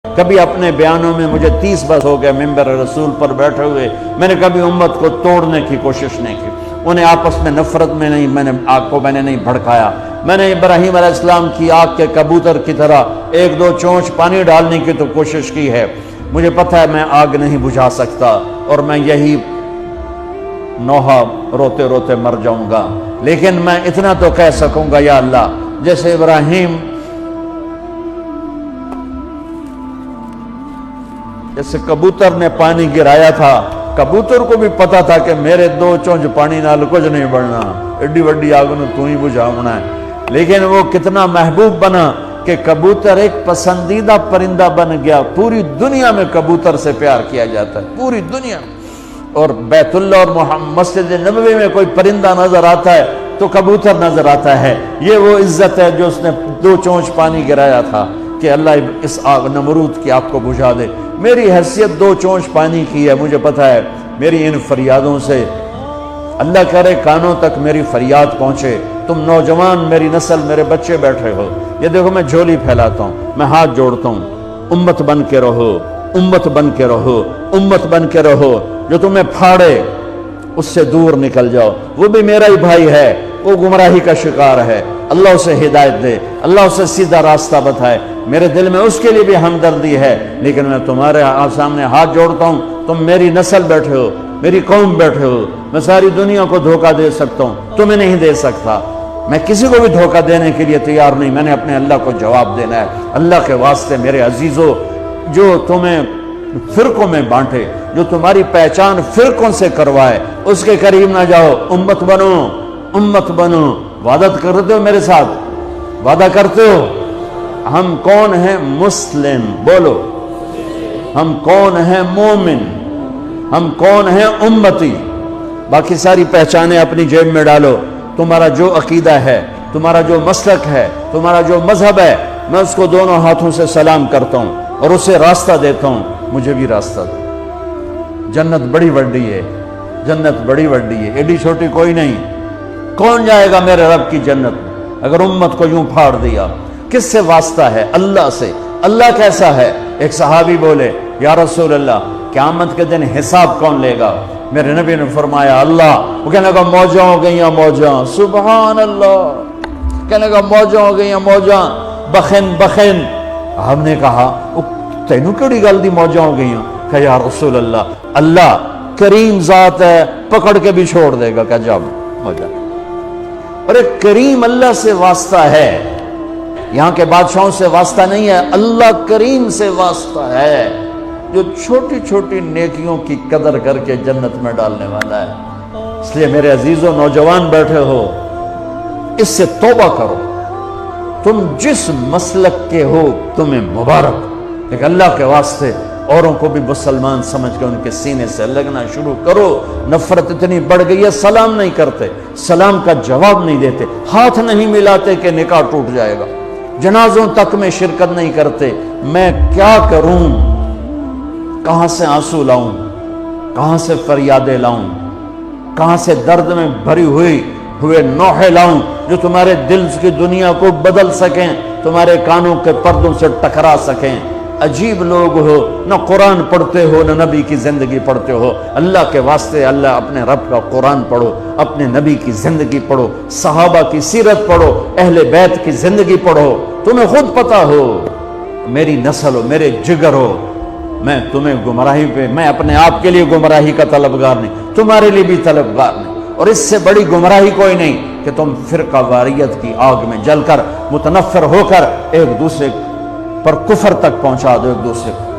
کبھی اپنے بیانوں میں مجھے 30 برس ہو گئے ممبر رسول پر بیٹھے ہوئے، میں نے کبھی امت کو توڑنے کی کوشش نہیں کی، انہیں آپس میں نفرت میں نہیں، میں نے نہیں بھڑکایا۔ میں نے ابراہیم علیہ السلام کی آگ کے کبوتر کی طرح ایک دو چونچ پانی ڈالنے کی تو کوشش کی ہے، مجھے پتہ ہے میں آگ نہیں بجھا سکتا، اور میں یہی نوحہ روتے روتے مر جاؤں گا، لیکن میں اتنا تو کہہ سکوں گا یا اللہ، جیسے ابراہیم جیسے کبوتر نے پانی گرایا تھا، کبوتر کو بھی پتا تھا کہ میرے 2 چونچ پانی نال کچھ نہیں بڑھنا، ایڈی وڈی آگ نے تو ہی بجھاونا ہے، لیکن وہ کتنا محبوب بنا کہ کبوتر ایک پسندیدہ پرندہ بن گیا۔ پوری دنیا میں کبوتر سے پیار کیا جاتا ہے، پوری دنیا میں، اور بیت اللہ اور مسجد نبوی میں کوئی پرندہ نظر آتا ہے تو کبوتر نظر آتا ہے۔ یہ وہ عزت ہے جو اس نے 2 چونچ پانی گرایا تھا کہ اللہ اس آگ نمرود کی آگ کو بجھا دے۔ میری حیثیت 2 چونچ پانی کی ہے، مجھے پتا ہے میری ان فریادوں سے اللہ کرے کانوں تک میری فریاد پہنچے۔ تم نوجوان، میری نسل، میرے بچے بیٹھے ہو، یہ دیکھو میں جھولی پھیلاتا ہوں، میں ہاتھ جوڑتا ہوں، امت بن کے رہو، امت بن کے رہو، امت بن کے رہو۔ جو تمہیں پھاڑے اس سے دور نکل جاؤ، وہ بھی میرا ہی بھائی ہے، وہ گمراہی کا شکار ہے، اللہ اسے ہدایت دے، اللہ اسے سیدھا راستہ بتائے۔ میرے دل میں اس کے لیے بھی ہمدردی ہے، لیکن میں تمہارے سامنے ہاتھ جوڑتا ہوں، تم میری نسل بیٹھے ہو، میری قوم بیٹھے ہو، میں ساری دنیا کو دھوکہ دے سکتا ہوں، تمہیں نہیں دے سکتا، میں کسی کو بھی دھوکہ دینے کے لیے تیار نہیں، میں نے اپنے اللہ کو جواب دینا ہے۔ اللہ کے واسطے میرے عزیزو، جو تمہیں فرقوں میں بانٹے، جو تمہاری پہچان فرقوں سے کروائے، اس کے قریب نہ جاؤ، امت بنو، امت بنو۔ وعدہ کرتے ہو میرے ساتھ؟ وعدہ کرتے ہو؟ ہم کون ہیں؟ مسلم، بولو۔ ہم کون ہیں؟ مومن۔ ہم کون ہیں؟ امتی۔ باقی ساری پہچانیں اپنی جیب میں ڈالو۔ تمہارا جو عقیدہ ہے، تمہارا جو مسلک ہے، تمہارا جو مذہب ہے، میں اس کو دونوں ہاتھوں سے سلام کرتا ہوں اور اسے راستہ دیتا ہوں، مجھے بھی راستہ دو۔ جنت بڑی وڈی ہے، جنت بڑی وڈی ہے، ایڈی چھوٹی کوئی نہیں۔ کون جائے گا میرے رب کی جنت میں اگر امت کو یوں پھاڑ دیا؟ کس سے واسطہ ہے؟ اللہ سے۔ اللہ کیسا ہے؟ ایک صحابی بولے، یا رسول اللہ، قیامت کے دن حساب کون لے گا؟ میرے نبی نے فرمایا اللہ۔ وہ کہنے لگا موجاں ہو گئیاں موجاں، سبحان اللہ، کہنے لگا موجاں ہو گئیاں موجاں، بخن بخن۔ ہم نے کہا تینوں کیڑی گل دی موجاں ہو گئیاں؟ کہ یا رسول اللہ، اللہ کریم ذات ہے، پکڑ کے بھی چھوڑ دے گا، کہ جب موجاں۔ اور ایک کریم اللہ سے واسطہ ہے، یہاں کے بادشاہوں سے واسطہ نہیں ہے، اللہ کریم سے واسطہ ہے، جو چھوٹی چھوٹی نیکیوں کی قدر کر کے جنت میں ڈالنے والا ہے۔ اس لیے میرے عزیزوں، نوجوان بیٹھے ہو، اس سے توبہ کرو۔ تم جس مسلک کے ہو تمہیں مبارک، لیکن اللہ کے واسطے اوروں کو بھی مسلمان سمجھ کے ان کے سینے سے لگنا شروع کرو۔ نفرت اتنی بڑھ گئی ہے، سلام نہیں کرتے، سلام کا جواب نہیں دیتے، ہاتھ نہیں ملاتے کہ نکاح ٹوٹ جائے گا، جنازوں تک میں شرکت نہیں کرتے۔ میں کیا کروں؟ کہاں سے آنسو لاؤں؟ کہاں سے فریادیں لاؤں؟ کہاں سے درد میں بھری ہوئے نوحے لاؤں جو تمہارے دل کی دنیا کو بدل سکیں، تمہارے کانوں کے پردوں سے ٹکرا سکیں؟ عجیب لوگ ہو، نہ قرآن پڑھتے ہو، نہ نبی کی زندگی پڑھتے ہو۔ اللہ کے واسطے اللہ اپنے رب کا قرآن پڑھو، اپنے نبی کی زندگی پڑھو، صحابہ کی سیرت پڑھو، اہل بیت کی زندگی پڑھو، تمہیں خود پتہ ہو۔ میری نسل ہو، میرے جگر ہو، میں تمہیں گمراہی پہ، میں اپنے آپ کے لیے گمراہی کا طلبگار نہیں، تمہارے لیے بھی طلبگار نہیں، اور اس سے بڑی گمراہی کوئی نہیں کہ تم فرقہ واریت کی آگ میں جل کر متنفر ہو کر ایک دوسرے پر کفر تک پہنچا دو، ایک دوسرے کو۔